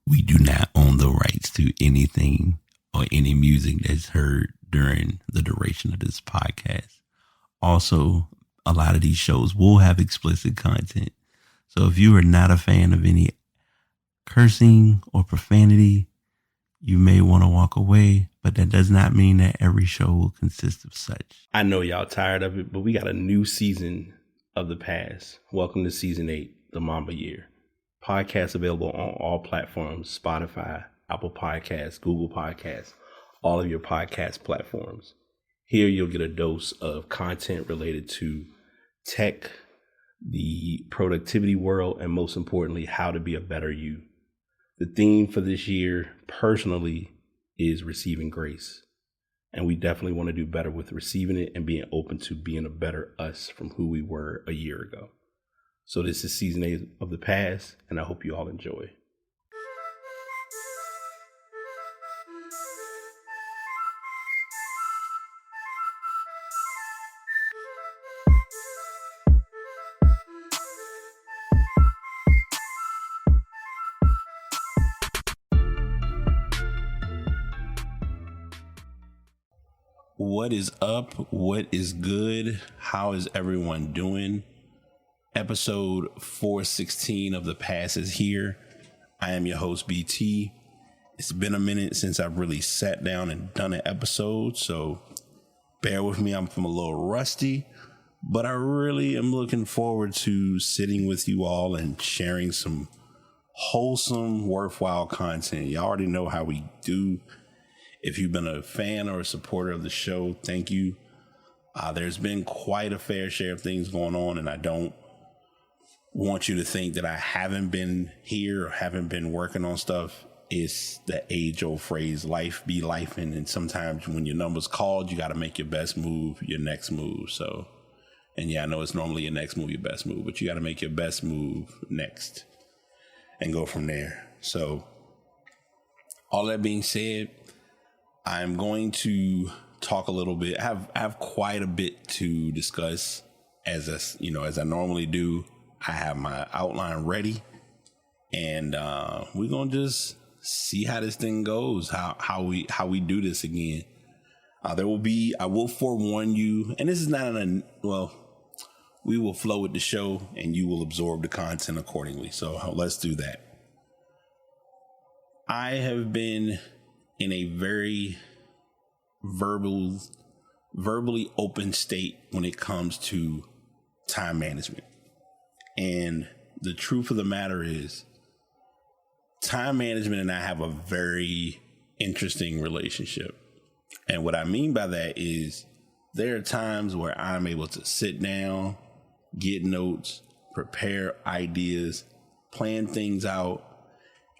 We do not own the rights to anything or any music that's heard during the duration of this podcast. Also, a lot of these shows will have explicit content. So if you are not a fan of any cursing or profanity, you may want to walk away, but that does not mean that every show will consist of such. I know y'all tired of it, but we got a new season of The Pass. Welcome to season 8, the Mamba Year. Podcast available on all platforms: Spotify, Apple Podcasts, Google Podcasts, all of your podcast platforms. Here you'll get a dose of content related to tech, the productivity world, and most importantly, how to be a better you. The theme for this year, personally, is receiving grace. And we definitely want to do better with receiving it and being open to being a better us from who we were a year ago. So this is season 8 of The Pass, and I hope you all enjoy. What is up? What is good? How is everyone doing? Episode 416 of The Pass is here. I am your host, BT. It's been a minute since I've really sat down and done an episode, so bear with me. I'm a little rusty, but I really am looking forward to sitting with you all and sharing some wholesome, worthwhile content. You already know how we do. If you've been a fan or a supporter of the show, thank you. There's been quite a fair share of things going on, and I don't want you to think that I haven't been here or haven't been working on stuff. It's the age-old phrase, life be lifing, and sometimes when your number's called, you got to make your best move, your next move. So, and yeah, I know it's normally your next move, your best move, but you got to make your best move next and go from there. So, all that being said, I'm going to talk a little bit. I have quite a bit to discuss as I normally do. I have my outline ready, and we're gonna just see how this thing goes. How we do this again. I will forewarn you, and this is not we will flow with the show, and you will absorb the content accordingly. So let's do that. I have been in a very verbally open state when it comes to time management. And the truth of the matter is, time management and I have a very interesting relationship. And what I mean by that is there are times where I'm able to sit down, get notes, prepare ideas, plan things out,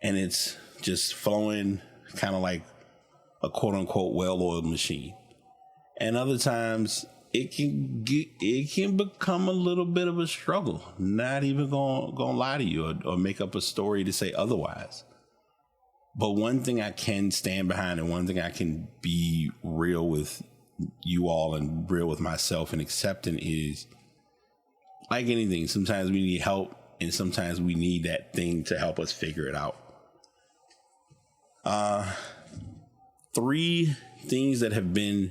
and it's just flowing kind of like a quote unquote well-oiled machine. And other times it can become a little bit of a struggle. Not even gonna lie to you or make up a story to say otherwise. But one thing I can stand behind, and one thing I can be real with you all and real with myself and accepting, is like anything, sometimes we need help, and sometimes we need that thing to help us figure it out. 3 things that have been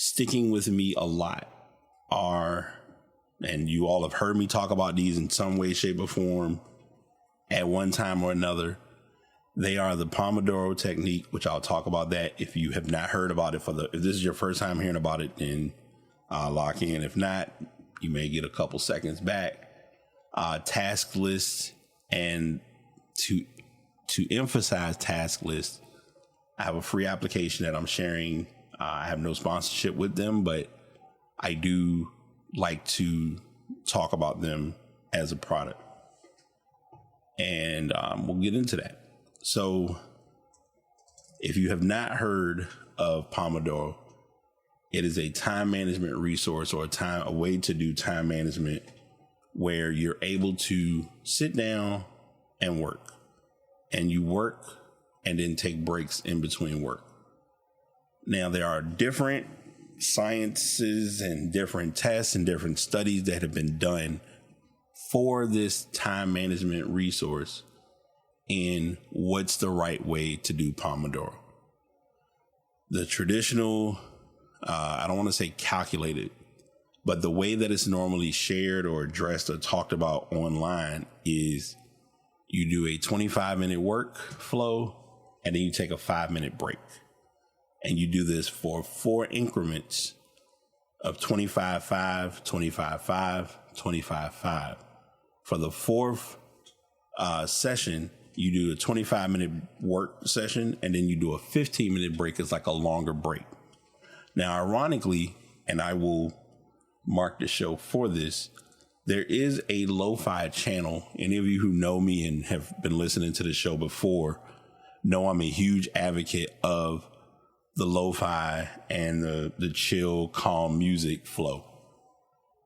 sticking with me a lot are, and you all have heard me talk about these in some way, shape, or form at one time or another. They are the Pomodoro technique, which I'll talk about that. If you have not heard about it, if this is your first time hearing about it, then lock in. If not, you may get a couple seconds back. Task lists, and to emphasize task lists, I have a free application that I'm sharing. I have no sponsorship with them, but I do like to talk about them as a product. And we'll get into that. So if you have not heard of Pomodoro, it is a time management resource, or a way to do time management where you're able to sit down and work. And you work and then take breaks in between work. Now, there are different sciences and different tests and different studies that have been done for this time management resource. in what's the right way to do Pomodoro. The traditional, I don't want to say calculated, but the way that it's normally shared or addressed or talked about online is you do a 25-minute workflow and then you take a 5-minute break. And you do this for 4 increments of 25-5, 25-5, 25-5. For the 4th session, you do a 25-minute work session, and then you do a 15-minute break. It's like a longer break. Now, ironically, and I will mark the show for this, there is a lo-fi channel. Any of you who know me and have been listening to the show before know I'm a huge advocate of the lo-fi and the chill, calm music flow.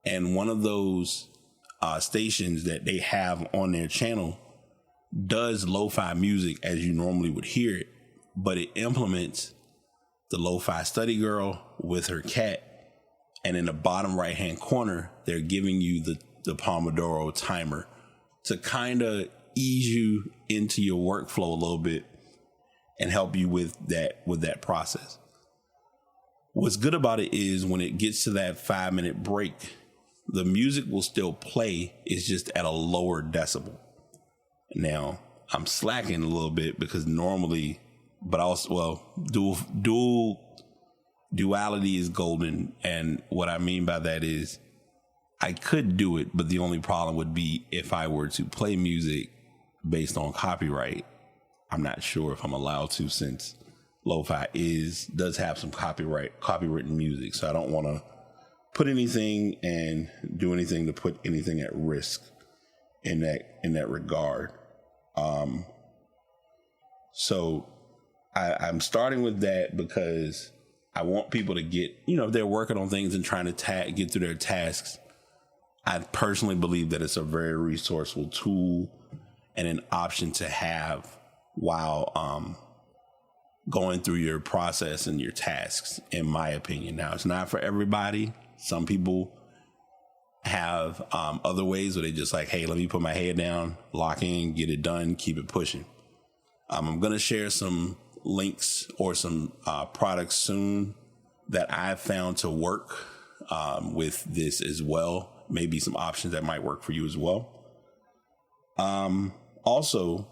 And one of those stations that they have on their channel does lo-fi music as you normally would hear it, but it implements the lo-fi study girl with her cat. And in the bottom right-hand corner, they're giving you the Pomodoro timer to kind of ease you into your workflow a little bit and help you with that process. What's good about it is when it gets to that 5-minute break, the music will still play. It's just at a lower decibel. Now, I'm slacking a little bit because normally, but also, well, duality is golden. And what I mean by that is I could do it, but the only problem would be if I were to play music based on copyright. I'm not sure if I'm allowed to, since lo-fi does have some copywritten music. So I don't want to put anything and do anything to put anything at risk in that regard. So I'm starting with that because I want people to get, if they're working on things and trying to get through their tasks. I personally believe that it's a very resourceful tool and an option to have while going through your process and your tasks, in my opinion. Now, it's not for everybody. Some people have other ways where they just like, hey, let me put my head down, lock in, get it done, keep it pushing. I'm going to share some links or some products soon that I've found to work with this as well. Maybe some options that might work for you as well. Also,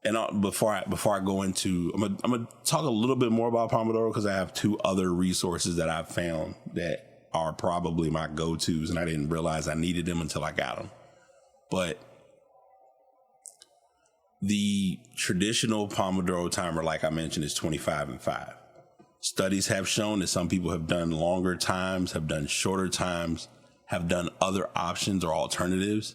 and before I go into, I'm gonna talk a little bit more about Pomodoro because I have 2 other resources that I've found that are probably my go-tos, and I didn't realize I needed them until I got them. But the traditional Pomodoro timer, like I mentioned, is 25 and 5. Studies have shown that some people have done longer times, have done shorter times, have done other options or alternatives,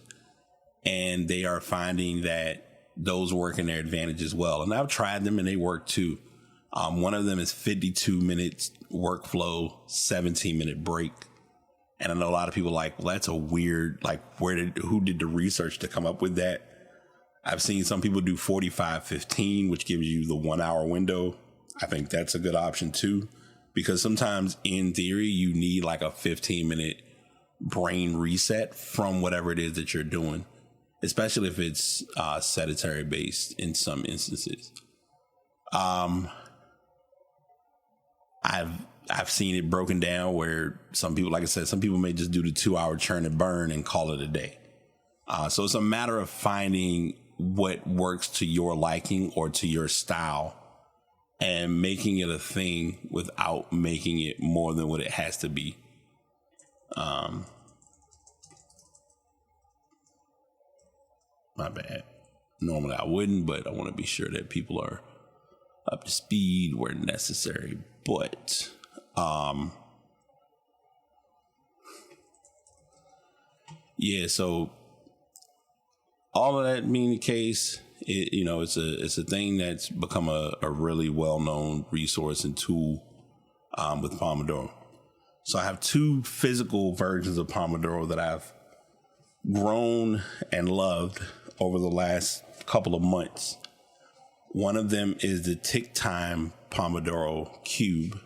and they are finding that those work in their advantage as well. And I've tried them and they work too. One of them is 52 minutes workflow, 17-minute break. And I know a lot of people are like, well, that's a weird, like, who did the research to come up with that? I've seen some people do 45-15, which gives you the 1 hour window. I think that's a good option too, because sometimes in theory, you need like a 15-minute brain reset from whatever it is that you're doing, especially if it's sedentary based in some instances. I've seen it broken down where some people, like I said, some people may just do the 2 hour churn and burn and call it a day. So it's a matter of finding what works to your liking or to your style and making it a thing without making it more than what it has to be. My bad. Normally I wouldn't, but I want to be sure that people are up to speed where necessary. But yeah, so all of that being the case, it's a thing that's become a really well-known resource and tool with Pomodoro. So I have 2 physical versions of Pomodoro that I've grown and loved over the last couple of months. One of them is the Tick Time Pomodoro Cube,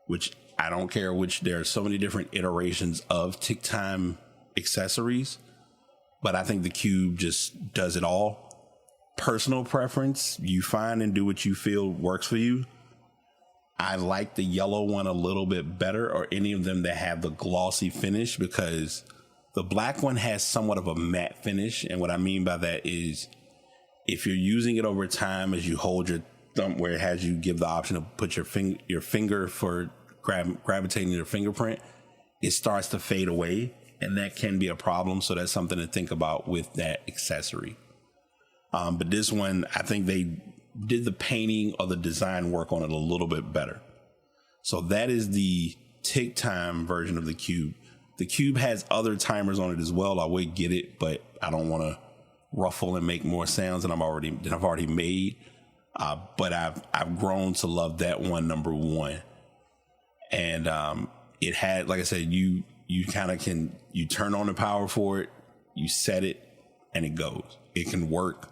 which I don't care which, there are so many different iterations of Tick Time accessories, but I think the Cube just does it all personal preference. You find and do what you feel works for you. I like the yellow one a little bit better, or any of them that have the glossy finish, because the black one has somewhat of a matte finish. And what I mean by that is if you're using it over time, as you hold your thumb, where it has you give the option to put your finger for gravitating your fingerprint, it starts to fade away, and that can be a problem. So that's something to think about with that accessory. But this one, I think they did the painting or the design work on it a little bit better. So that is the tick time version of the Cube. The Cube has other timers on it as well. I would get it, but I don't want to ruffle and make more sounds than I've already made. But I've grown to love that one, number one. And it had, like I said, you kind of you turn on the power for it, you set it, and it goes. It can work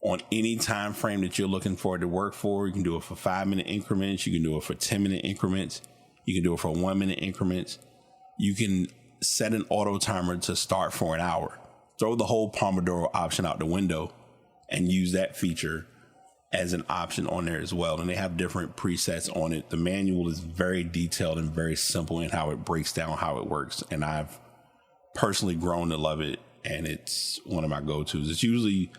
on any time frame that you're looking for it to work for. You can do it for 5-minute increments. You can do it for 10-minute increments. You can do it for 1-minute increments. You can set an auto timer to start for an hour. Throw the whole Pomodoro option out the window and use that feature as an option on there as well. And they have different presets on it. The manual is very detailed and very simple in how it breaks down how it works. And I've personally grown to love it, and it's one of my go-tos. It's usually,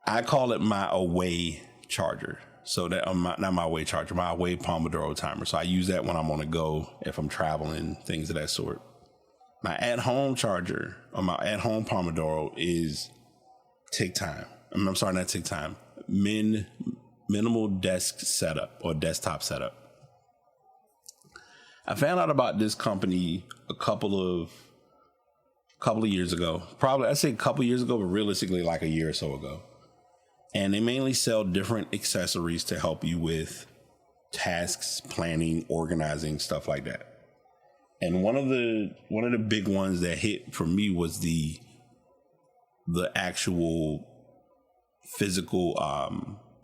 I call it my away charger. So that not my away charger, my away Pomodoro timer. So I use that when I'm on the go, if I'm traveling, things of that sort. My at-home charger, or my at-home Pomodoro, is Tick Time. I'm sorry, not Tick Time. Minimal desk setup, or desktop setup. I found out about this company a couple of years ago. Probably, I'd say a couple years ago, but realistically like a year or so ago. And they mainly sell different accessories to help you with tasks, planning, organizing, stuff like that. And one of the big ones that hit for me was the actual physical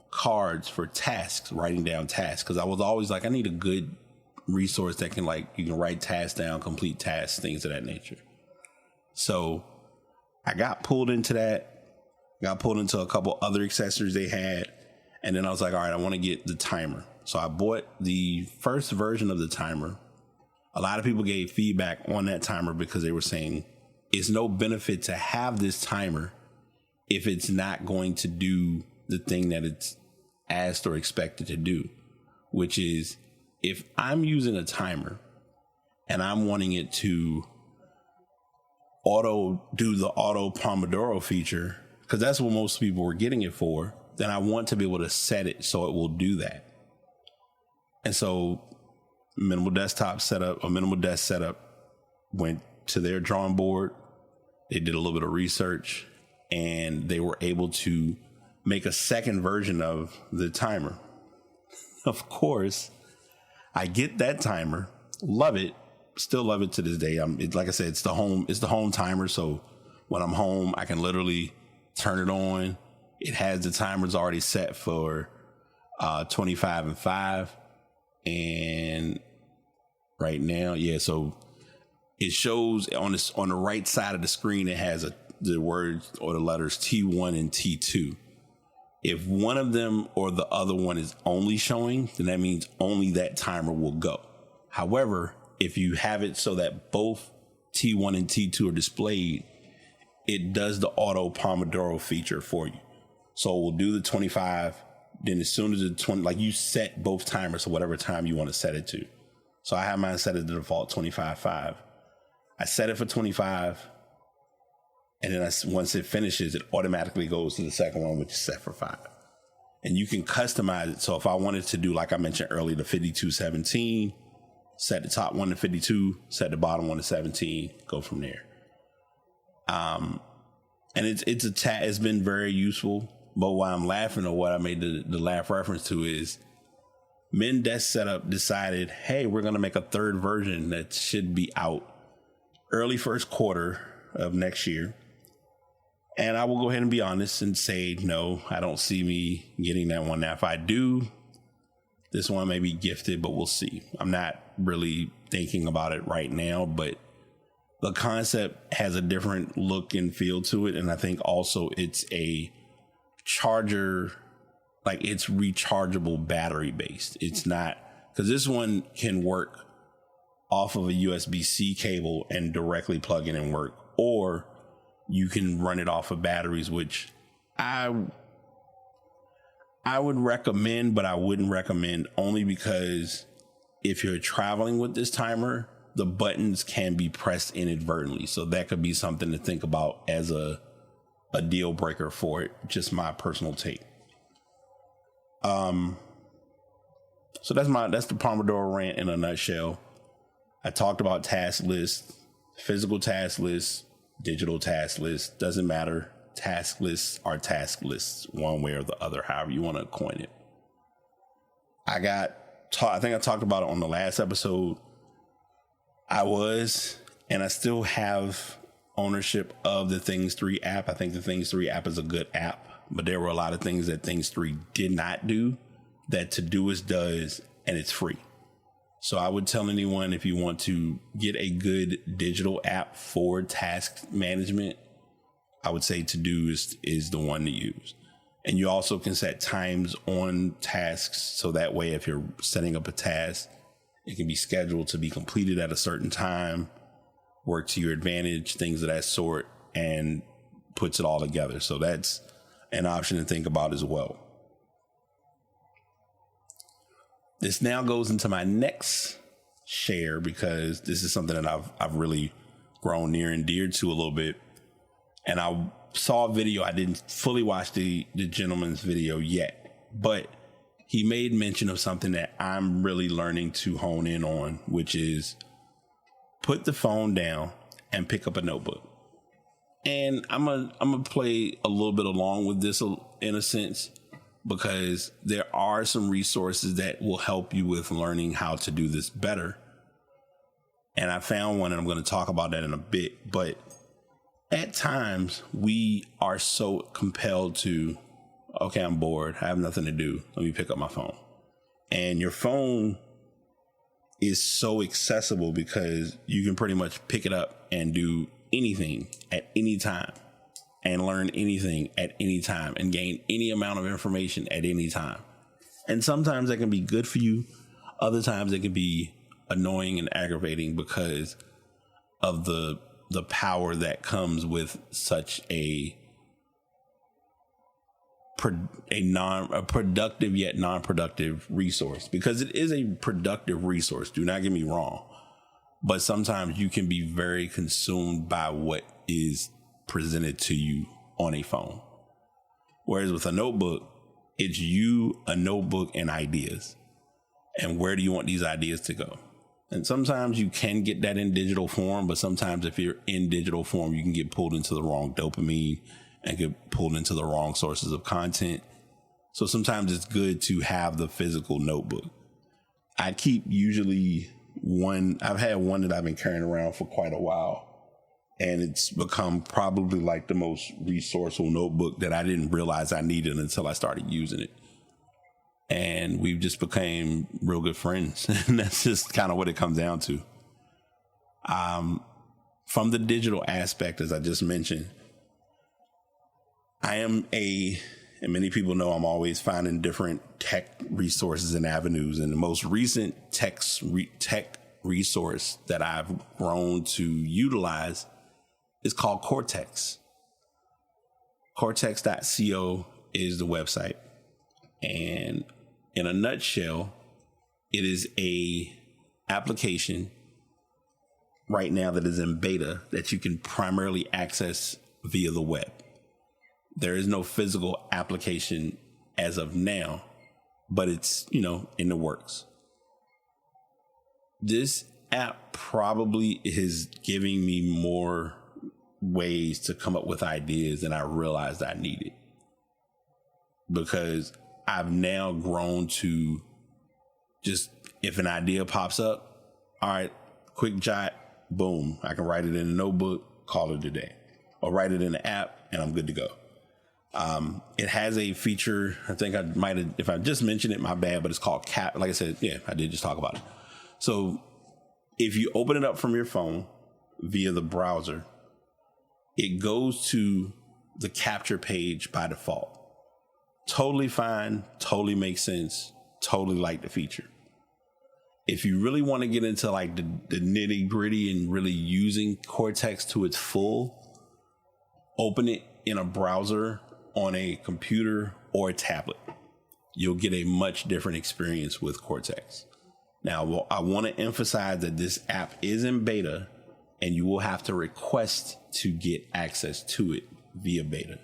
cards for tasks, writing down tasks. Because I was always like, I need a good resource that can, like, you can write tasks down, complete tasks, things of that nature. So I got pulled into that. Got pulled into a couple other accessories they had. And then I was like, all right, I want to get the timer. So I bought the first version of the timer. A lot of people gave feedback on that timer because they were saying it's no benefit to have this timer if it's not going to do the thing that it's asked or expected to do, which is, if I'm using a timer and I'm wanting it to do the auto Pomodoro feature, because that's what most people were getting it for, then I want to be able to set it so it will do that. And so minimal desk setup went to their drawing board. They did a little bit of research, and they were able to make a second version of the timer. Of course, I get that timer, love it, still love it to this day. Like I said, it's the home timer. So when I'm home, I can literally turn it on. It has the timers already set for 25 and 5. And right now, so it shows on the right side of the screen, it has the words or the letters T1 and T2. If one of them or the other one is only showing, then that means only that timer will go. However, if you have it so that both T1 and T2 are displayed, it does the auto Pomodoro feature for you. So we'll do the 25. Then as soon as the 20, like, you set both timers to whatever time you want to set it to. So I have mine set as the default 25.5. I set it for 25. And then once it finishes, it automatically goes to the second one, which is set for 5. And you can customize it. So if I wanted to do, like I mentioned earlier, the 52:17, set the top one to 52, set the bottom one to 17, go from there. And it's been very useful. But why I'm laughing, or what I made the laugh reference to, is Min Desk Setup decided, hey, we're going to make a third version that should be out early first quarter of next year. And I will go ahead and be honest and say, no, I don't see me getting that one. Now, if I do, this one may be gifted, but we'll see. I'm not really thinking about it right now, but the concept has a different look and feel to it. And I think also it's a charger, like it's rechargeable battery based. It's not, because this one can work off of a USB-C cable and directly plug in and work, or you can run it off of batteries, which I would recommend, but I wouldn't recommend, only because if you're traveling with this timer, the buttons can be pressed inadvertently. So that could be something to think about as a deal breaker for it. Just my personal take. So that's the Pomodoro rant in a nutshell. I talked about task lists, physical task lists, digital task lists, doesn't matter. Task lists are task lists, one way or the other, however you want to coin it. I think I talked about it on the last episode. And I still have ownership of the Things 3 app. I think the Things 3 app is a good app, but there were a lot of things that Things 3 did not do that Todoist does, and it's free. So I would tell anyone, if you want to get a good digital app for task management, I would say Todoist is the one to use. And you also can set times on tasks, so that way if you're setting up a task, it can be scheduled to be completed at a certain time, work to your advantage, things of that sort, and puts it all together. So that's an option to think about as well. This now goes into my next share, because this is something that I've really grown near and dear to a little bit. And I saw a video. I didn't fully watch the gentleman's video yet, but he made mention of something that I'm really learning to hone in on, which is put the phone down and pick up a notebook. And I'm gonna play a little bit along with this in a sense, because there are some resources that will help you with learning how to do this better. And I found one, and I'm going to talk about that in a bit. But at times we are so compelled to, okay, I'm bored, I have nothing to do, let me pick up my phone. And your phone is so accessible because you can pretty much pick it up and do anything at any time, and learn anything at any time, and gain any amount of information at any time. And sometimes that can be good for you. Other times it can be annoying and aggravating because of the power that comes with such a productive yet non-productive resource, because it is a productive resource. Do not get me wrong. But sometimes you can be very consumed by what is presented to you on a phone. Whereas with a notebook, it's you, a notebook, and ideas. And where do you want these ideas to go? And sometimes you can get that in digital form, but sometimes if you're in digital form, you can get pulled into the wrong dopamine and get pulled into the wrong sources of content. So sometimes it's good to have the physical notebook. I keep usually one. I've had one that I've been carrying around for quite a while, and it's become probably like the most resourceful notebook that I didn't realize I needed until I started using it. And we've just became real good friends. And that's just kind of what it comes down to. From the digital aspect, as I just mentioned, and many people know I'm always finding different tech resources and avenues. And the most recent tech resource that I've grown to utilize is called Cortex. Cortex.co is the website. And in a nutshell, it is a application right now that is in beta that you can primarily access via the web. There is no physical application as of now, but it's, in the works. This app probably is giving me more ways to come up with ideas than I realized I needed, because I've now grown to just, if an idea pops up, all right, quick jot, boom, I can write it in a notebook, call it a day, or write it in the app, and I'm good to go. It has a feature, I think I might have, if I just mentioned it, my bad, but it's called Cap. Like I said, yeah, I did just talk about it. So if you open it up from your phone via the browser, it goes to the capture page by default. Totally fine, totally makes sense, totally like the feature. If you really want to get into like the nitty gritty and really using Cortex to its full, open it in a browser on a computer or a tablet. You'll get a much different experience with Cortex. Now, I want to emphasize that this app is in beta and you will have to request to get access to it via beta.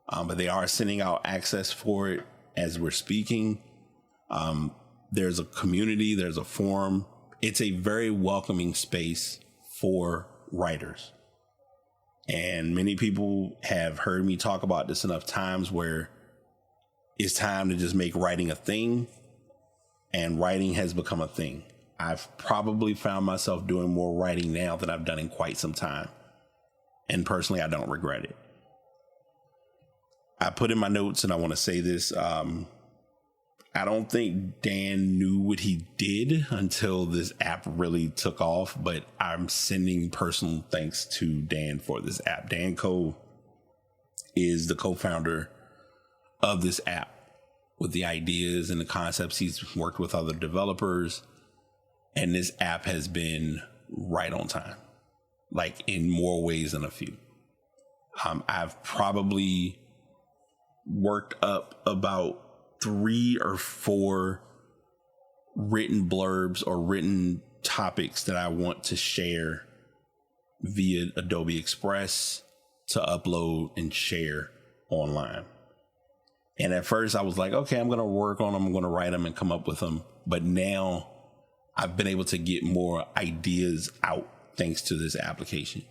But they are sending out access for it as we're speaking. There's a community, there's a forum. It's a very welcoming space for writers. And many people have heard me talk about this enough times where it's time to just make writing a thing. And writing has become a thing. I've probably found myself doing more writing now than I've done in quite some time. And personally, I don't regret it. I put in my notes, and I want to say this. I don't think Dan knew what he did until this app really took off, but I'm sending personal thanks to Dan for this app. Dan Cole is the co-founder of this app with the ideas and the concepts. He's worked with other developers, and this app has been right on time, like in more ways than a few. I've probably worked up about 3 or 4 written blurbs or written topics that I want to share via Adobe Express to upload and share online. And at first I was like, okay, I'm going to work on them. I'm going to write them and come up with them. But now I've been able to get more ideas out thanks to this application.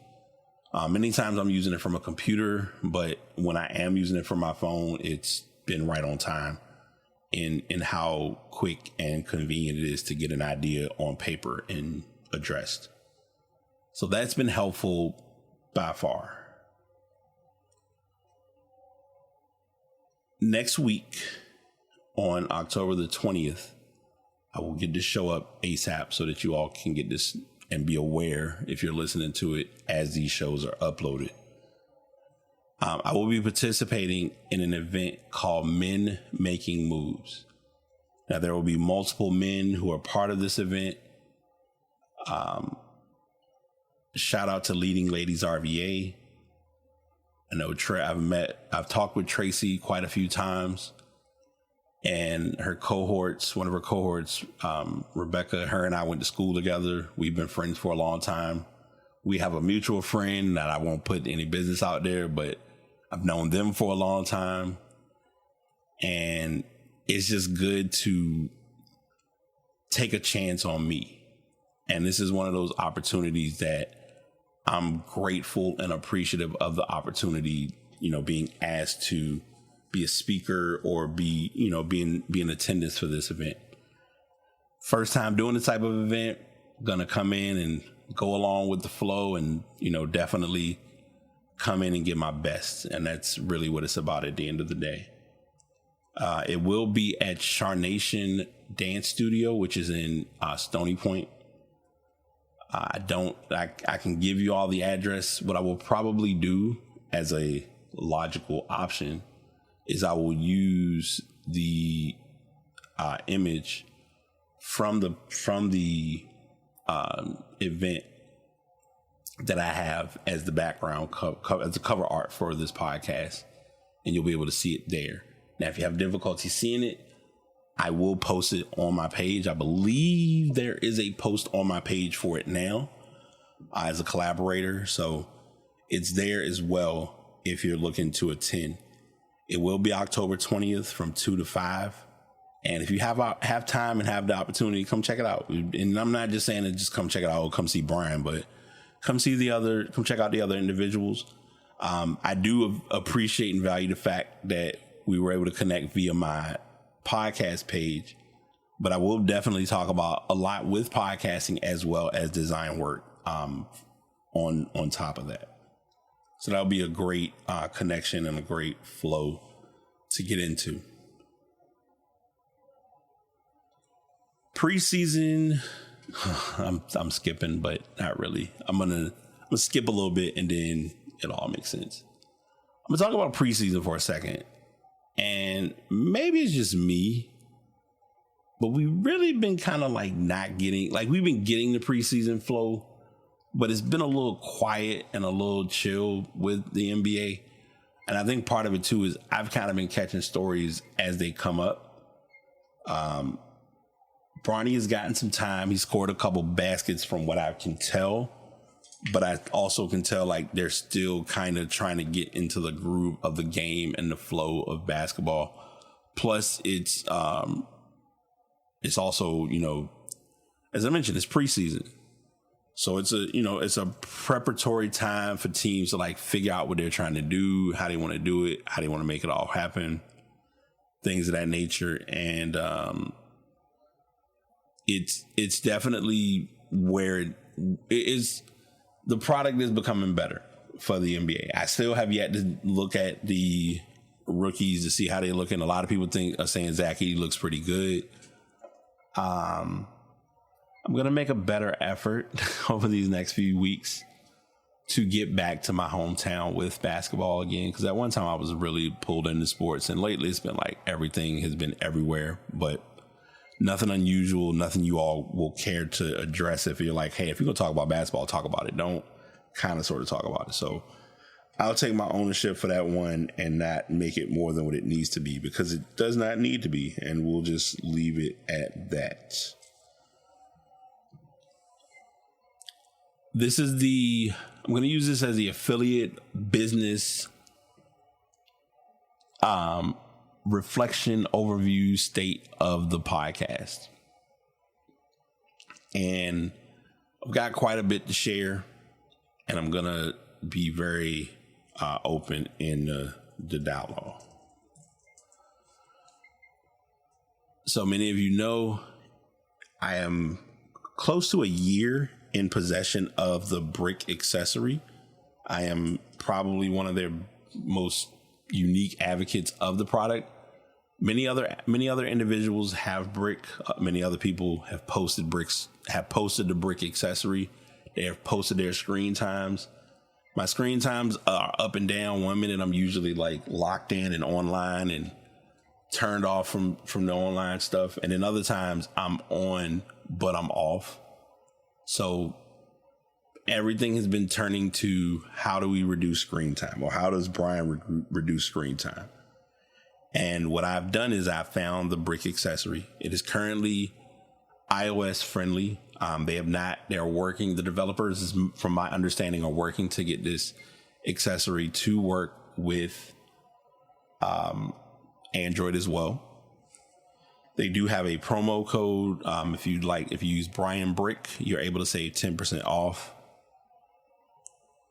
Many times I'm using it from a computer, but when I am using it from my phone, it's been right on time in how quick and convenient it is to get an idea on paper and addressed. So that's been helpful by far. Next week on October the 20th, I will get this show up ASAP so that you all can get this and be aware if you're listening to it as these shows are uploaded. I will be participating in an event called Men Making Moves. Now, there will be multiple men who are part of this event. Shout out to Leading Ladies RVA. I know I've talked with Tracy quite a few times, and her cohorts, one of her cohorts, Rebecca, her and I went to school together. We've been friends for a long time. We have a mutual friend that I won't put any business out there, but I've known them for a long time. And it's just good to take a chance on me. And this is one of those opportunities that I'm grateful and appreciative of the opportunity, being asked to be a speaker or be in attendance for this event. First time doing this type of event, gonna come in and go along with the flow and, definitely come in and give my best. And that's really what it's about at the end of the day. It will be at Charnation Dance Studio, which is in Stony Point. I can give you all the address. What I will probably do as a logical option is I will use the image from the event that I have as the background as the cover art for this podcast, and you'll be able to see it there. Now, if you have difficulty seeing it, I will post it on my page. I believe there is a post on my page for it now as a collaborator. So it's there as well if you're looking to attend. It will be October 20th from 2 to 5. And if you have time and have the opportunity, come check it out. And I'm not just saying to just come check it out or come see Bryan, but come check out the other individuals. I do appreciate and value the fact that we were able to connect via my podcast page, but I will definitely talk about a lot with podcasting as well as design work on top of that. So that'll be a great connection and a great flow to get into. Preseason, I'm skipping, but not really. I'm gonna skip a little bit and then it all makes sense. I'm gonna talk about preseason for a second. And maybe it's just me, but we've really been kind of like not getting, like we've been getting the preseason flow, but it's been a little quiet and a little chill with the NBA. And I think part of it too is I've kind of been catching stories as they come up. Bronny has gotten some time. He scored a couple baskets from what I can tell, but I also can tell like they're still kind of trying to get into the groove of the game and the flow of basketball. Plus it's also, you know, as I mentioned, it's preseason. So it's a preparatory time for teams to like figure out what they're trying to do, how they want to do it, how they want to make it all happen, things of that nature. And it's definitely where it is. The product is becoming better for the NBA. I still have yet to look at the rookies to see how they look. And a lot of people are saying Zach Edey looks pretty good. I'm going to make a better effort over these next few weeks to get back to my hometown with basketball again. Because at one time I was really pulled into sports, and lately it's been like everything has been everywhere, but nothing unusual, nothing you all will care to address. If you're like, hey, if you're going to talk about basketball, talk about it. Don't kind of sort of talk about it. So I'll take my ownership for that one and not make it more than what it needs to be, because it does not need to be. And we'll just leave it at that. I'm going to use this as the affiliate business reflection overview state of the podcast. And I've got quite a bit to share, and I'm going to be very open in the dialogue. So many of you know I am close to a year in possession of the brick accessory. I am probably one of their most unique advocates of the product. Many other individuals have brick. Many other people have posted the brick accessory. They have posted their screen times. My screen times are up and down. 1 minute I'm usually like locked in and online and turned off from the online stuff. And then other times I'm on, but I'm off. So everything has been turning to how do we reduce screen time, or how does Bryan reduce screen time? And what I've done is I've found the brick accessory. It is currently iOS friendly. They're working. The developers, from my understanding, are working to get this accessory to work with Android as well. They do have a promo code. If you use Bryan Brick, you're able to save 10% off.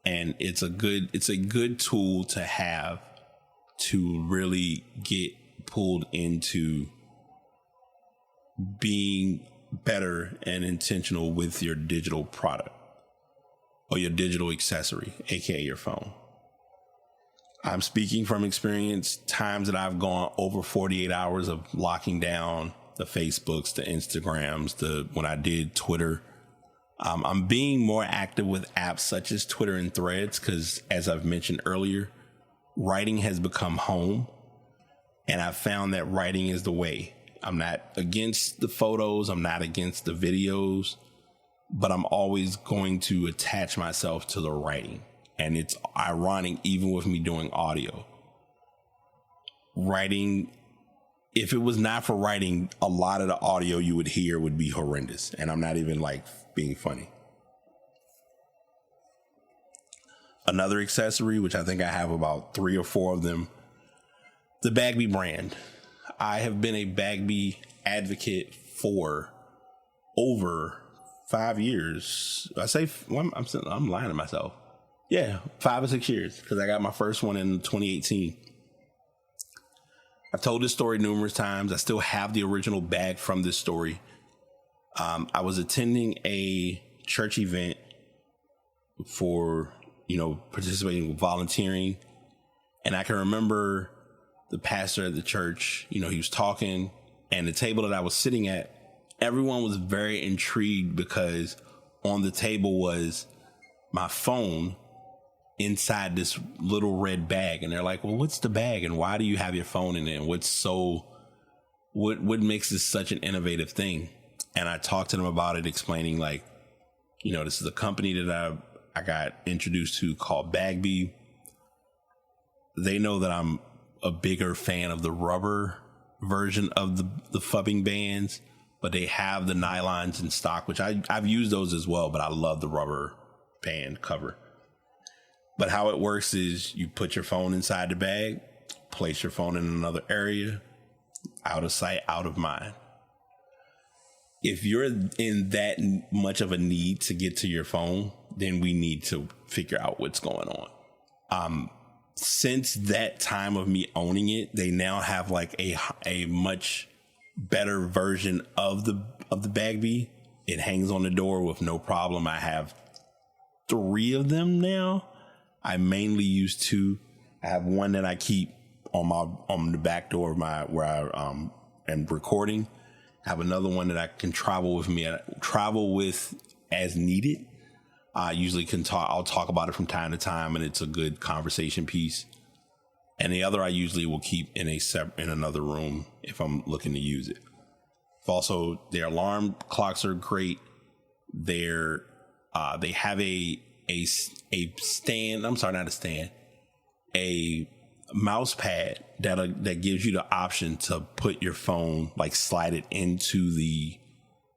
And it's a good tool to have to really get pulled into being better and intentional with your digital product or your digital accessory, aka your phone. I'm speaking from experience. Times that I've gone over 48 hours of locking down the Facebooks, the Instagrams, when I did Twitter. I'm being more active with apps such as Twitter and Threads because, as I've mentioned earlier, writing has become home, and I've found that writing is the way. I'm not against the photos. I'm not against the videos, but I'm always going to attach myself to the writing. And it's ironic, even with me doing audio. Writing, if it was not for writing, a lot of the audio you would hear would be horrendous. And I'm not even like being funny. Another accessory, which I think I have about 3 or 4 of them, the Bagby brand. I have been a Bagby advocate for over 5 years. I'm lying to myself. Yeah, 5 or 6 years, because I got my first one in 2018. I've told this story numerous times. I still have the original bag from this story. I was attending a church event for, participating with volunteering. And I can remember the pastor at the church, he was talking, and the table that I was sitting at, everyone was very intrigued because on the table was my phone inside this little red bag. And they're like, well, what's the bag? And why do you have your phone in it? And what makes this such an innovative thing? And I talked to them about it, explaining like, this is a company that I got introduced to called Bagby. They know that I'm a bigger fan of the rubber version of the fubbing bands, but they have the nylons in stock, which I've used those as well, but I love the rubber band cover. But how it works is you put your phone inside the bag, place your phone in another area, out of sight, out of mind. If you're in that much of a need to get to your phone, then we need to figure out what's going on. Since that time of me owning it, they now have like a much better version of the Bagby. It hangs on the door with no problem. I have 3 of them now. I mainly use 2. I have one that I keep on the back door of where I am recording. I have another one that I can travel with as needed. I usually I'll talk about it from time to time, and it's a good conversation piece. And the other I usually will keep in another room if I'm looking to use it. Also, their alarm clocks are great. They have a stand. I'm sorry, not a stand. A mouse pad that gives you the option to put your phone, like slide it into the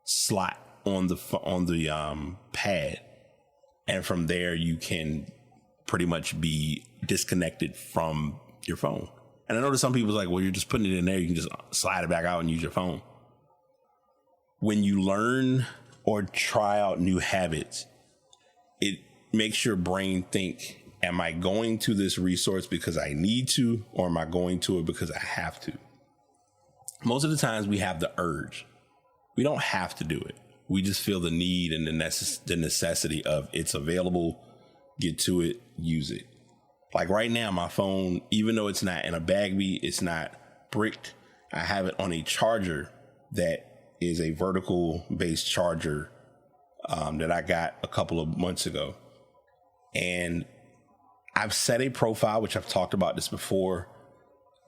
slot on the pad, and from there you can pretty much be disconnected from your phone. And I know that some people's like, well, you're just putting it in there, you can just slide it back out and use your phone. When you learn or try out new habits, it makes your brain think, am I going to this resource because I need to, or am I going to it because I have to? Most of the times we have the urge. We don't have to do it. We just feel the need and the necessity of it's available, get to it, use it. Like right now, my phone, even though it's not in a Bagby, it's not bricked, I have it on a charger that is a vertical based charger that I got a couple of months ago. And I've set a profile, which I've talked about this before,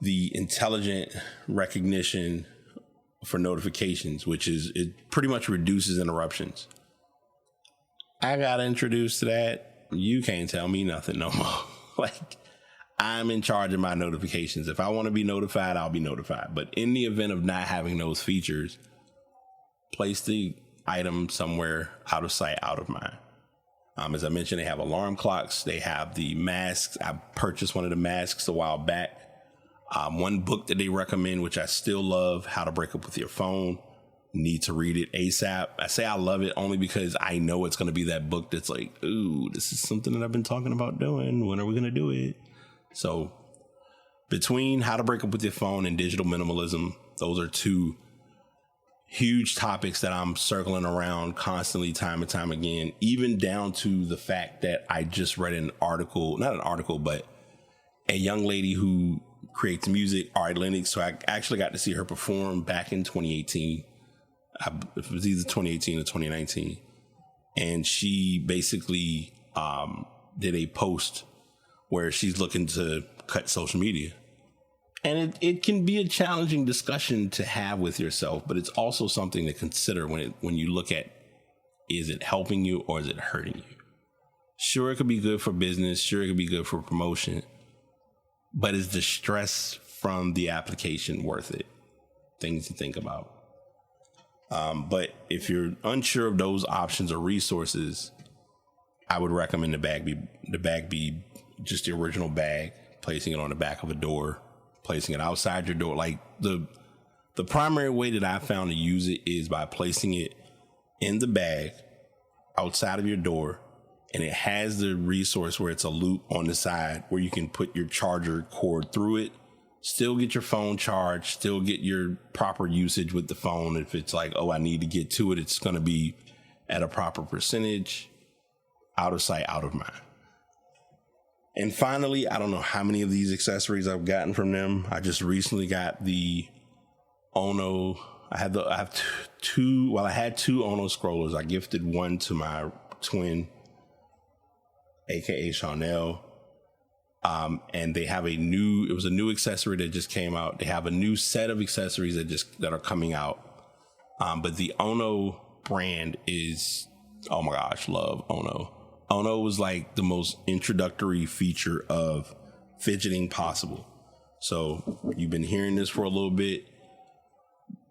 the intelligent recognition for notifications, which is, it pretty much reduces interruptions. I got introduced to that. You can't tell me nothing no more. Like, I'm in charge of my notifications. If I want to be notified, I'll be notified. But in the event of not having those features, place the item somewhere out of sight, out of mind. As I mentioned, they have alarm clocks. They have the masks. I purchased one of the masks a while back. One book that they recommend, which I still love, How to Break Up With Your Phone. Need to read it ASAP. I say I love it only because I know it's going to be that book that's like, ooh, this is something that I've been talking about doing. When are we going to do it? So between How to Break Up With Your Phone and digital minimalism, those are 2 huge topics that I'm circling around constantly, time and time again, even down to the fact that I just read but a young lady who creates music, Ari Lennox. So I actually got to see her perform back in 2018. It was either 2018 or 2019. And she basically did a post where she's looking to cut social media. And it can be a challenging discussion to have with yourself, but it's also something to consider when you look at, is it helping you or is it hurting you? Sure, it could be good for business. Sure, it could be good for promotion. But is the stress from the application worth it? Things to think about. But if you're unsure of those options or resources, I would recommend the Bagby, just the original bag, placing it on the back of a door, placing it outside your door. Like the primary way that I found to use it is by placing it in the bag outside of your door. And it has the resource where it's a loop on the side where you can put your charger cord through it, still get your phone charged, still get your proper usage with the phone. If it's like, oh, I need to get to it, it's going to be at a proper percentage, out of sight, out of mind. And finally, I don't know how many of these accessories I've gotten from them. I just recently got the Ono. I had 2 Ono scrollers. I gifted one to my twin, aka Chanel. And they have it was a new accessory that just came out. They have a new set of accessories that are coming out. But the Ono brand is, oh my gosh, love Ono. Ono was like the most introductory feature of fidgeting possible. So you've been hearing this for a little bit.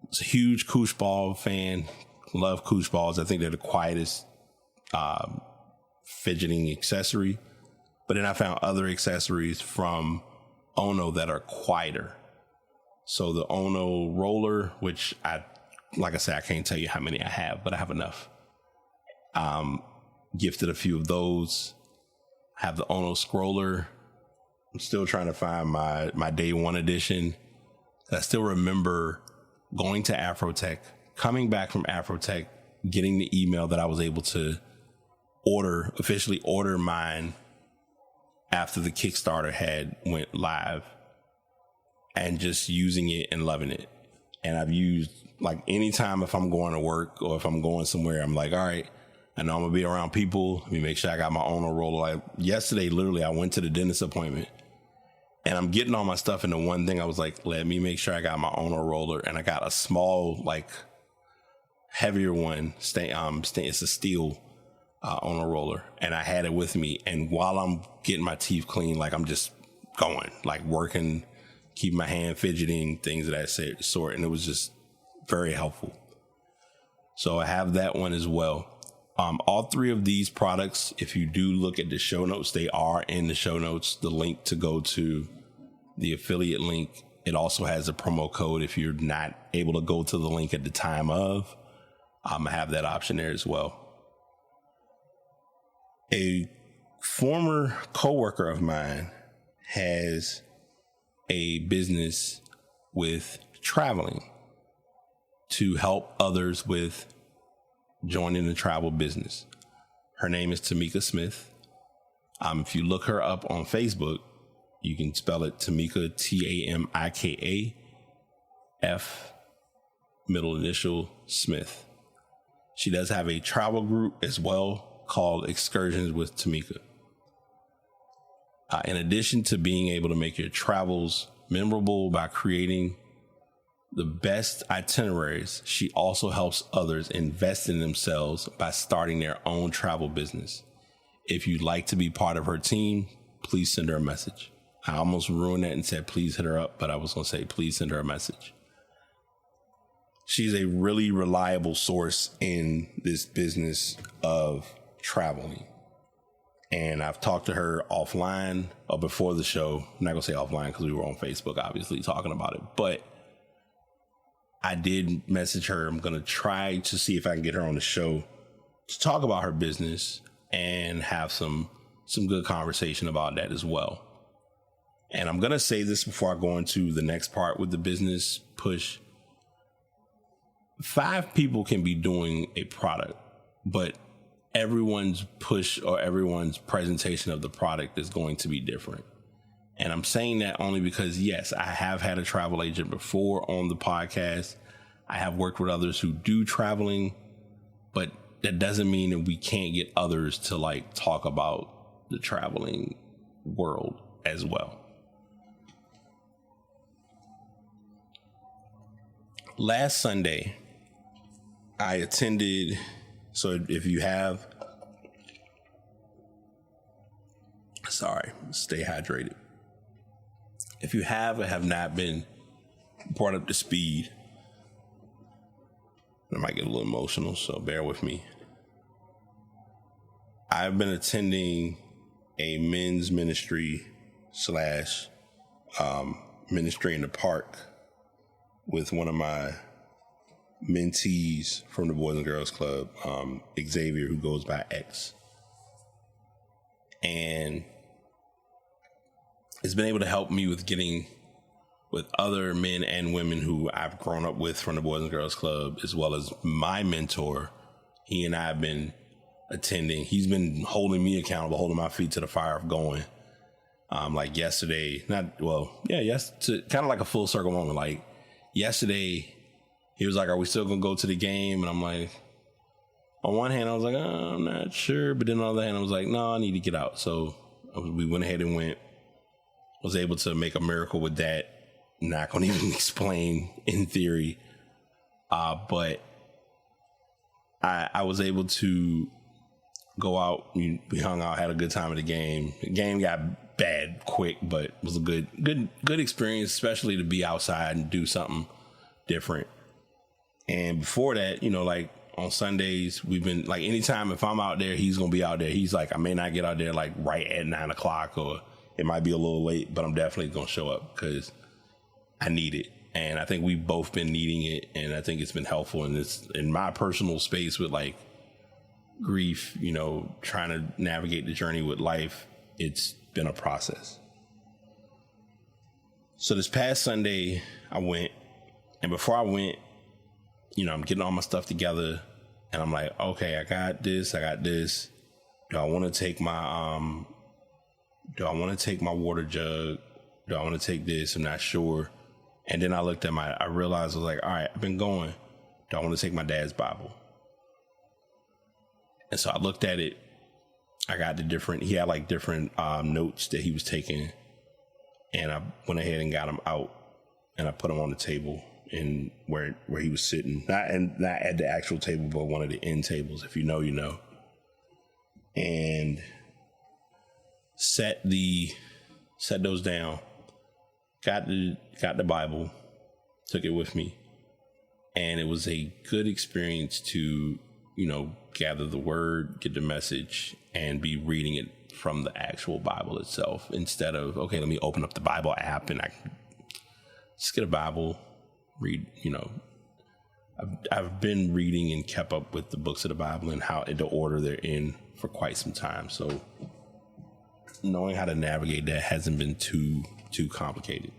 It's a huge koosh ball fan. Love koosh balls. I think they're the quietest fidgeting accessory. But then I found other accessories from Ono that are quieter. So the Ono roller, which like I said, I can't tell you how many I have, but I have enough. Gifted a few of those. I have the Ono scroller. I'm still trying to find my day one edition. I still remember going to Afrotech, coming back from Afrotech, getting the email that I was able to officially order mine after the Kickstarter had went live, and just using it and loving it. And I've used, like, anytime if I'm going to work or if I'm going somewhere, I'm like, all right, I know I'm gonna be around people. Let me make sure I got my Ono roller. Like yesterday, literally, I went to the dentist appointment and I'm getting all my stuff. And the one thing I was like, let me make sure I got my Ono roller. And I got a small, like, heavier one. It's a steel Ono roller, and I had it with me. And while I'm getting my teeth clean, like, I'm just going, like, working, keeping my hand fidgeting, things of that sort. And it was just very helpful. So I have that one as well. All three of these products, if you do look at the show notes, they are in the show notes. The link to go to the affiliate link. It also has a promo code if you're not able to go to the link at the time of. I have that option there as well. A former coworker of mine has a business with traveling to help others with joining the travel business. Her name is Tamika Smith. If you look her up on Facebook, you can spell it Tamika, Tamika, F, middle initial, Smith. She does have a travel group as well called Excursions with Tamika. In addition to being able to make your travels memorable by creating the best itineraries, she also helps others invest in themselves by starting their own travel business. If you'd like to be part of her team, please send her a message. I almost ruined that and said, please hit her up, but I was going to say, please send her a message. She's a really reliable source in this business of traveling. And I've talked to her offline or before the show. I'm not going to say offline because we were on Facebook, obviously, talking about it. But I did message her. I'm going to try to see if I can get her on the show to talk about her business and have some good conversation about that as well. And I'm going to say this before I go into the next part with the business push. 5 people can be doing a product, but everyone's push or everyone's presentation of the product is going to be different. And I'm saying that only because, yes, I have had a travel agent before on the podcast. I have worked with others who do traveling, but that doesn't mean that we can't get others to, like, talk about the traveling world as well. Last Sunday, I attended, so if you have, stay hydrated. If you have or have not been brought up to speed, I might get a little emotional, so bear with me. I've been attending a men's ministry / ministry in the park with one of my mentees from the Boys and Girls Club, Xavier, who goes by X. And it's been able to help me with getting with other men and women who I've grown up with from the Boys and Girls Club, as well as my mentor. He and I have been attending. He's been holding me accountable, holding my feet to the fire of going. Like yesterday, kind of like a full circle moment. Like yesterday, he was like, "Are we still gonna go to the game?" And I'm like, on one hand, I was like, "I'm not sure," but then on the other hand, I was like, "No, I need to get out." So we went ahead and went. was able to make a miracle with that. Not going to even explain in theory. But I was able to go out. We hung out, had a good time at the game. The game got bad quick, but it was a good experience, especially to be outside and do something different. And before that, like on Sundays, we've been like, anytime if I'm out there, he's going to be out there. He's like, I may not get out there like right at 9 o'clock, or it might be a little late, but I'm definitely going to show up because I need it. And I think we've both been needing it. And I think it's been helpful. And it's in my personal space with like grief, trying to navigate the journey with life. It's been a process. So this past Sunday I went, and before I went, I'm getting all my stuff together, and I'm like, okay, I got this. Do I want to take my water jug? Do I want to take this? I'm not sure. And then I realized I was like, all right, I've been going. Do I want to take my dad's Bible? And so I looked at it. I got he had like different notes that he was taking. And I went ahead and got them out, and I put them on the table in where he was sitting, not at the actual table, but one of the end tables. If you know, you know. And set those down. Got the Bible, took it with me, and it was a good experience to gather the word, get the message, and be reading it from the actual Bible itself, instead of, okay, let me open up the Bible app and I just get a Bible, read. I've been reading and kept up with the books of the Bible and how the order they're in for quite some time. So knowing how to navigate that hasn't been too complicated.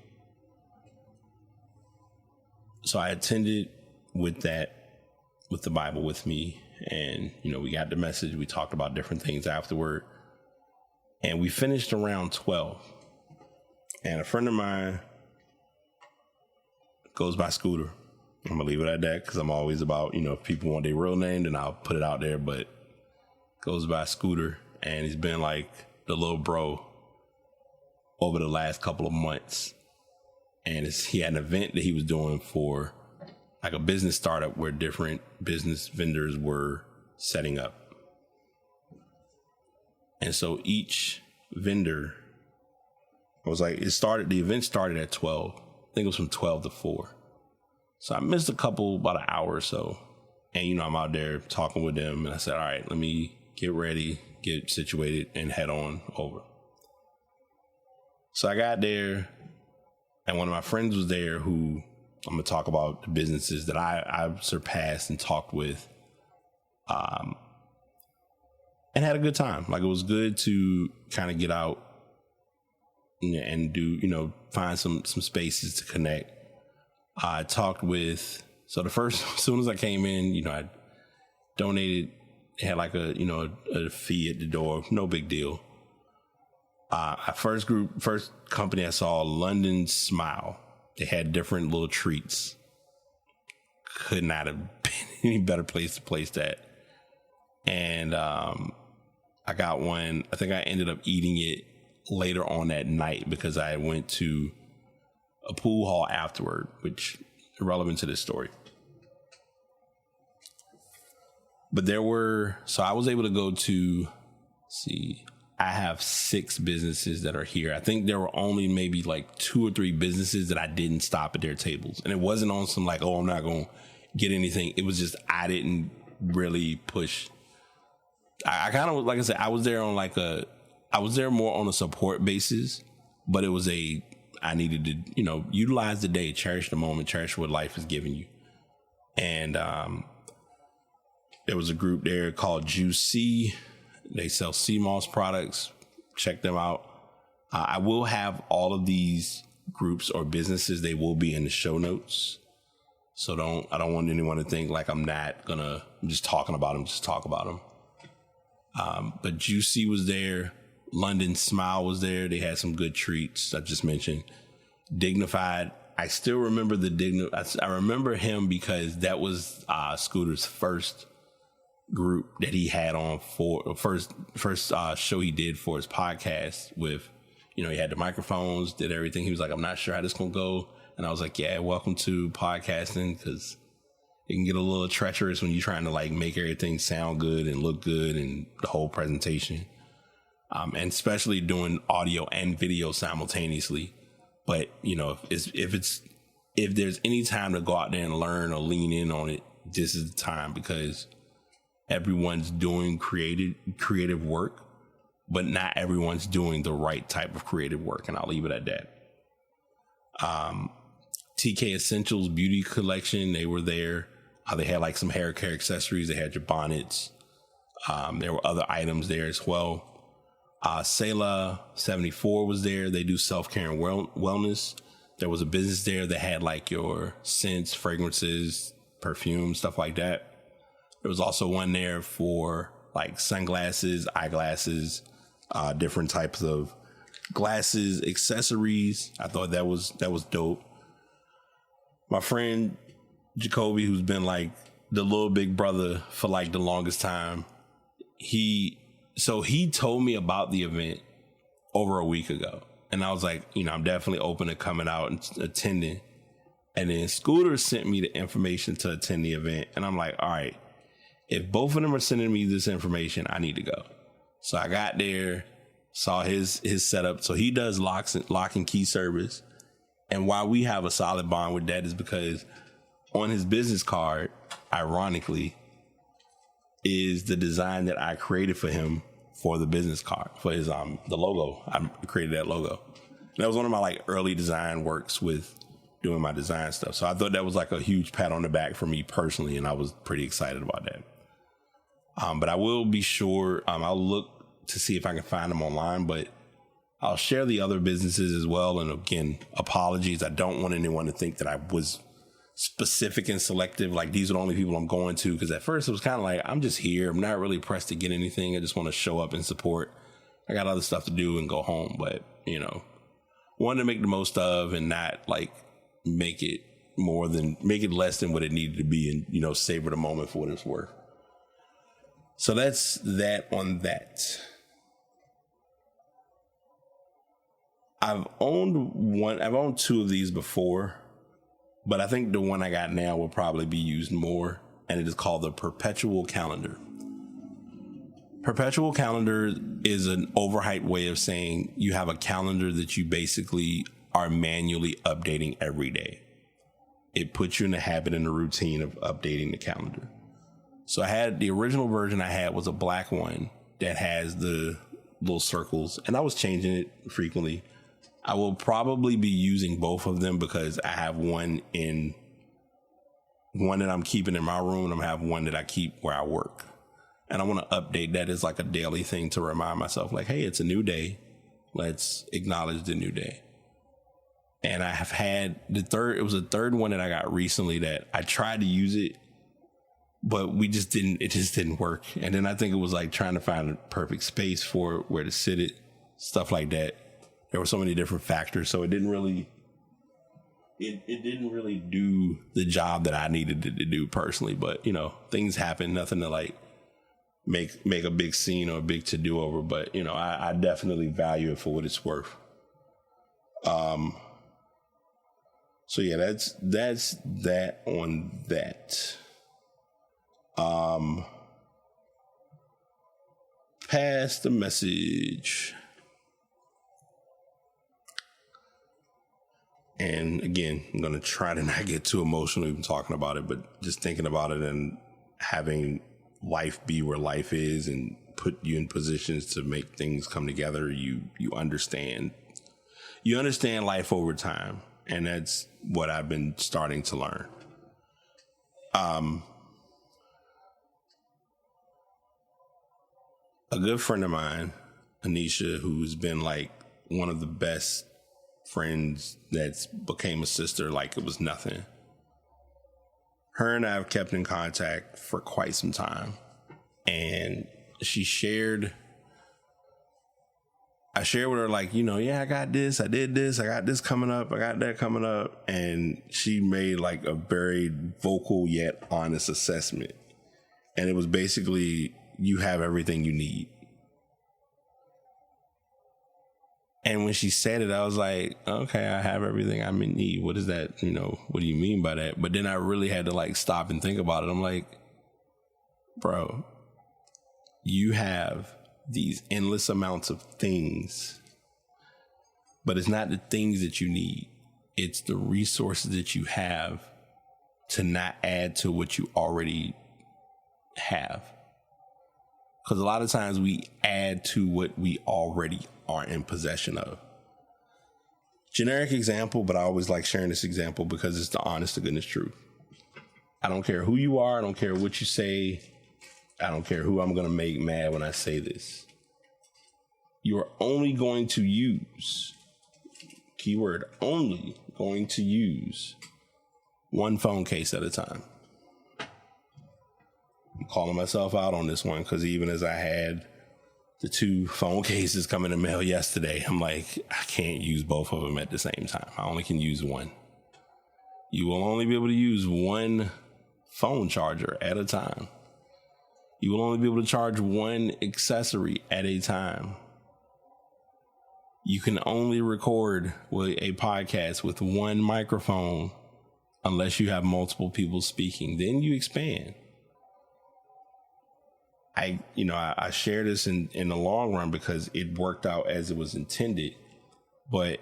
So I attended with the Bible with me, and we got the message. We talked about different things afterward, and we finished around 12. And a friend of mine goes by Scooter. I'm gonna leave it at that because I'm always about, if people want their real name, then I'll put it out there. But goes by Scooter, and he's been like the little bro over the last couple of months. And he had an event that he was doing for like a business startup where different business vendors were setting up. And so each vendor was like, the event started at 12. I think it was from 12 to 4. So I missed about an hour or so. And, I'm out there talking with them. And I said, all right, let me get ready, get situated, and head on over. So I got there, and one of my friends was there who I'm going to talk about the businesses that I've surpassed and talked with, and had a good time. Like, it was good to kind of get out and do, find some spaces to connect. I talked with, as soon as I came in, I donated, had like a fee at the door, no big deal. First company I saw, London Smile. They had different little treats. Could not have been any better place to place that. And I got one. I think I ended up eating it later on that night because I went to a pool hall afterward, which is irrelevant to this story. But so I was able to go to, I have 6 businesses that are here. I think there were only maybe like 2 or 3 businesses that I didn't stop at their tables. And it wasn't on some like, oh, I'm not going to get anything. It was just, I didn't really push. I kind of, like I said, I was there more on a support basis, but it was I needed to, utilize the day, cherish the moment, cherish what life is giving you. And there was a group there called Juicy. They sell sea moss products. Check them out. I will have all of these groups or businesses. They will be in the show notes. So I don't want anyone to think like I'm just talking about them, just talk about them. But Juicy was there. London Smile was there. They had some good treats. I just mentioned Dignified. I still remember I remember him because that was Scooter's first group that he had on for first show he did for his podcast with, he had the microphones, did everything. He was like, I'm not sure how this going to go. And I was like, yeah, welcome to podcasting, because it can get a little treacherous when you're trying to like make everything sound good and look good and the whole presentation. And especially doing audio and video simultaneously. But, if there's any time to go out there and learn or lean in on it, this is the time, because everyone's doing creative work, but not everyone's doing the right type of creative work. And I'll leave it at that. TK Essentials Beauty Collection, they were there. They had like some hair care accessories. They had your bonnets. There were other items there as well. Selah 74 was there. They do self-care and wellness. There was a business there that had like your scents, fragrances, perfume, stuff like that. There was also one there for like sunglasses, eyeglasses, different types of glasses, accessories. I thought that was dope. My friend Jacoby, who's been like the little big brother for like the longest time, he told me about the event over a week ago. And I was like, I'm definitely open to coming out and attending. And then Scooter sent me the information to attend the event. And I'm like, all right, if both of them are sending me this information, I need to go. So I got there, saw his setup. So he does lock and key service. And why we have a solid bond with that is because on his business card, ironically, is the design that I created for him for the business card, for his the logo. I created that logo. And that was one of my like early design works with doing my design stuff. So I thought that was like a huge pat on the back for me personally, and I was pretty excited about that. But I will be sure, I'll look to see if I can find them online, but I'll share the other businesses as well. And again, apologies. I don't want anyone to think that I was specific and selective, like these are the only people I'm going to, because at first it was kind of like, I'm just here, I'm not really pressed to get anything, I just want to show up and support. I got other stuff to do and go home, but wanted to make the most of and not like make it less than what it needed to be, and savor the moment for what it's worth. So that's that on that. I've owned two of these before, but I think the one I got now will probably be used more, and it is called the Perpetual Calendar. Perpetual Calendar is an overhyped way of saying you have a calendar that you basically are manually updating every day. It puts you in the habit and the routine of updating the calendar. So I had the original version I had was a black one that has the little circles, and I was changing it frequently. I will probably be using both of them because I have one that I'm keeping in my room, and I have one that I keep where I work. And I want to update that as like a daily thing to remind myself like, hey, it's a new day. Let's acknowledge the new day. And I have had it was a third one that I got recently that I tried to use it, but it just didn't work. And then I think it was like trying to find a perfect space for where to sit it, stuff like that. There were so many different factors, so it didn't really do the job that I needed it to do personally. But things happen, nothing to like make a big scene or a big to do over. But I definitely value it for what it's worth. So yeah, that's that on that. Pass the message. And again, I'm going to try to not get too emotional even talking about it, but just thinking about it and having life be where life is and put you in positions to make things come together. You understand life over time. And that's what I've been starting to learn. A good friend of mine, Anisha, who's been like one of the best friends that's became a sister like it was nothing. Her and I have kept in contact for quite some time. And I shared with her like, I got this, I did this, I got this coming up, I got that coming up. And she made like a very vocal yet honest assessment. And it was basically, you have everything you need. And when she said it, I was like, okay, I have everything I need. What is that? What do you mean by that? But then I really had to like stop and think about it. I'm like, bro, you have these endless amounts of things, but it's not the things that you need. It's the resources that you have to not add to what you already have. Because a lot of times we add to what we already are in possession of. Generic example, but I always like sharing this example because it's the honest to goodness truth. I don't care who you are. I don't care what you say. I don't care who I'm going to make mad when I say this. You're only going to use, keyword, only going to use one phone case at a time. I'm calling myself out on this one because even as I had the 2 phone cases come in the mail yesterday, I'm like, I can't use both of them at the same time. I only can use one. You will only be able to use one phone charger at a time. You will only be able to charge one accessory at a time. You can only record a podcast with one microphone unless you have multiple people speaking. Then you expand. I share this in the long run because it worked out as it was intended. But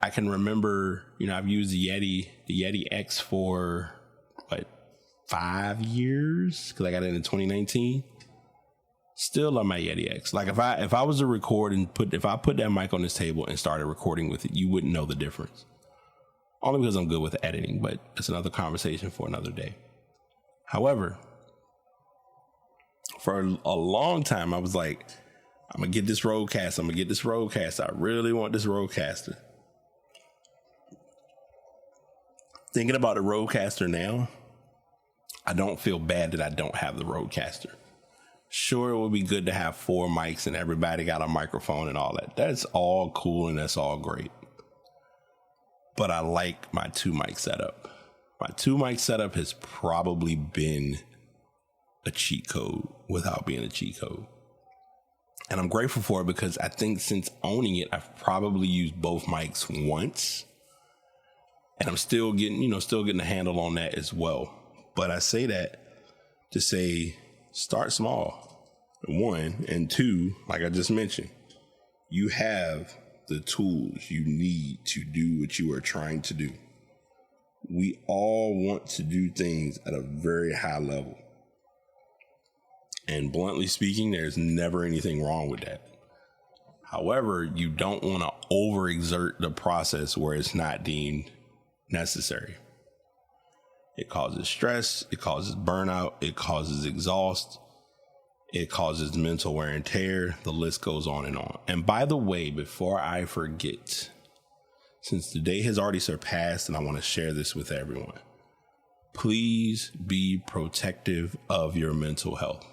I can remember, I've used the Yeti X for 5 years because I got it in 2019. Still love my Yeti X. Like if I was to record and if I put that mic on this table and started recording with it, you wouldn't know the difference. Only because I'm good with editing, but it's another conversation for another day. However, for a long time, I was like, I'm going to get this Rodecaster. I really want this Rodecaster. Thinking about the Rodecaster now, I don't feel bad that I don't have the Rodecaster. Sure, it would be good to have 4 mics and everybody got a microphone and all that. That's all cool and that's all great. But I like my 2 mic setup. My 2 mic setup has probably been a cheat code without being a cheat code. And I'm grateful for it because I think since owning it, I've probably used both mics once. And I'm still getting a handle on that as well. But I say that to say, start small, 1, and 2, like I just mentioned, you have the tools you need to do what you are trying to do. We all want to do things at a very high level. And bluntly speaking, there's never anything wrong with that. However, you don't want to overexert the process where it's not deemed necessary. It causes stress, it causes burnout, it causes exhaust, it causes mental wear and tear. The list goes on and on. And by the way, before I forget, since the day has already surpassed and I want to share this with everyone, please be protective of your mental health.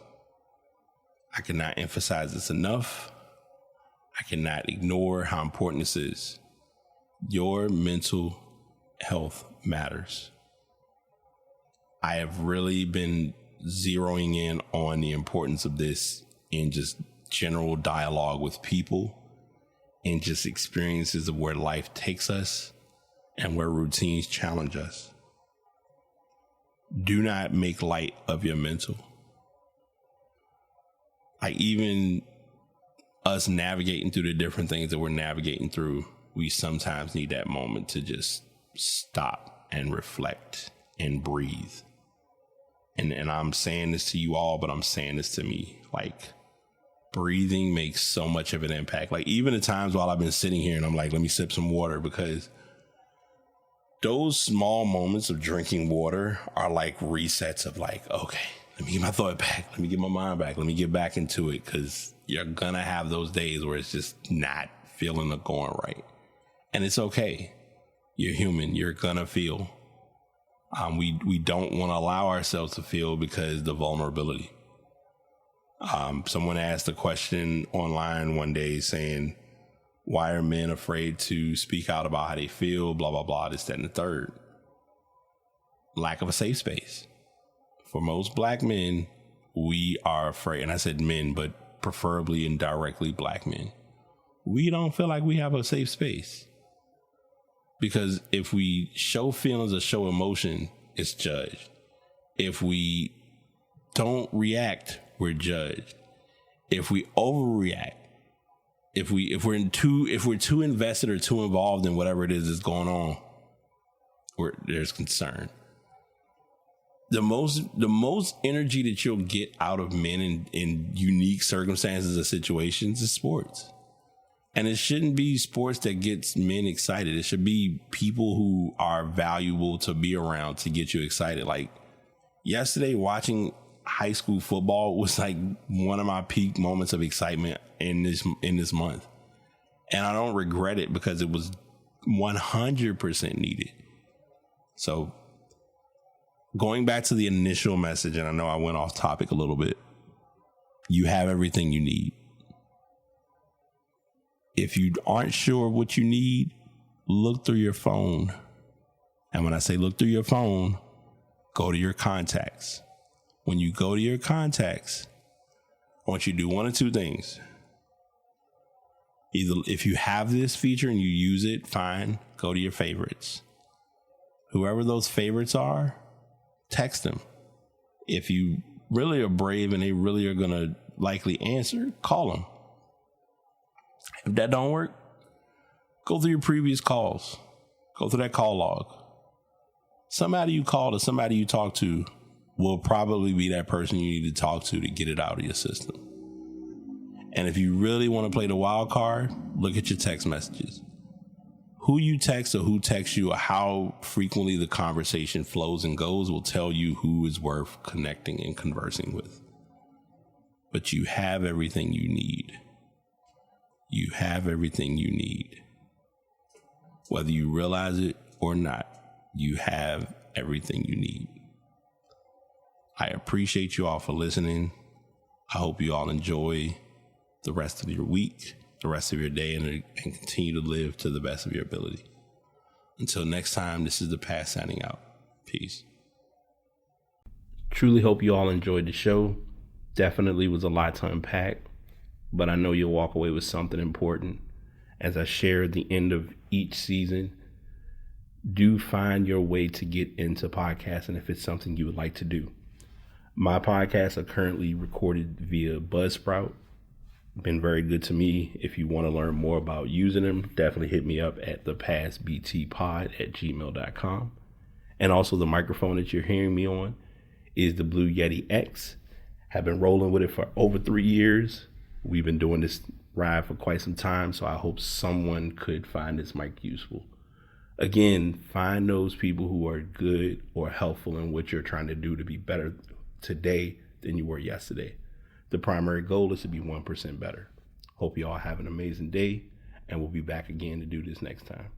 I cannot emphasize this enough. I cannot ignore how important this is. Your mental health matters. I have really been zeroing in on the importance of this in just general dialogue with people and just experiences of where life takes us and where routines challenge us. Do not make light of your mental. Like even us navigating through the different things that we're navigating through, we sometimes need that moment to just stop and reflect and breathe. And I'm saying this to you all, but I'm saying this to me. Like, breathing makes so much of an impact. Like, even at times while I've been sitting here and I'm like, let me sip some water, because those small moments of drinking water are like resets of like, okay, let me get my thought back. Let me get my mind back. Let me get back into it, because you're going to have those days where it's just not feeling or going right. And it's okay. You're human. You're going to feel. We don't want to allow ourselves to feel because the vulnerability. Someone asked a question online one day saying, why are men afraid to speak out about how they feel, blah, blah, blah, this, that, and the third? Lack of a safe space. For most black men, we are afraid, and I said men, but preferably and directly black men. we don't feel like we have a safe space. Because if we show feelings or show emotion, it's judged. If we don't react, we're judged. If we overreact, if we're too invested or too involved in whatever it is that's going on, there's concern. The most energy that you'll get out of men in unique circumstances or situations is sports. And it shouldn't be sports that gets men excited. It should be people who are valuable to be around to get you excited. Like yesterday, watching high school football was like one of my peak moments of excitement in this month. And I don't regret it because it was 100% needed. So going back to the initial message, and I know I went off topic a little bit, you have everything you need. If you aren't sure what you need, look through your phone. And when I say look through your phone, go to your contacts. When you go to your contacts, I want you to do one of two things. Either if you have this feature and you use it, fine, go to your favorites. Whoever those favorites are, text them. If you really are brave and they really are going to likely answer, call them. If that don't work, go through your previous calls. Go through that call log. Somebody you called or somebody you talked to will probably be that person you need to talk to get it out of your system. And if you really want to play the wild card, look at your text messages. Who you text or who texts you or how frequently the conversation flows and goes will tell you who is worth connecting and conversing with. But you have everything you need. You have everything you need. Whether you realize it or not, you have everything you need. I appreciate you all for listening. I hope you all enjoy the rest of your week, the rest of your day, and continue to live to the best of your ability. Until next time, this is the Past signing out. Peace. Truly hope you all enjoyed the show. Definitely was a lot to unpack, but I know you'll walk away with something important. As I share at the end of each season, do find your way to get into podcasting if it's something you would like to do. My podcasts are currently recorded via Buzzsprout. Been very good to me. If you want to learn more about using them, definitely hit me up at thepastbtpod@gmail.com. And also the microphone that you're hearing me on is the Blue Yeti X. Have been rolling with it for over 3 years. We've been doing this ride for quite some time, so I hope someone could find this mic useful. Again, find those people who are good or helpful in what you're trying to do to be better today than you were yesterday. The primary goal is to be 1% better. Hope you all have an amazing day, and we'll be back again to do this next time.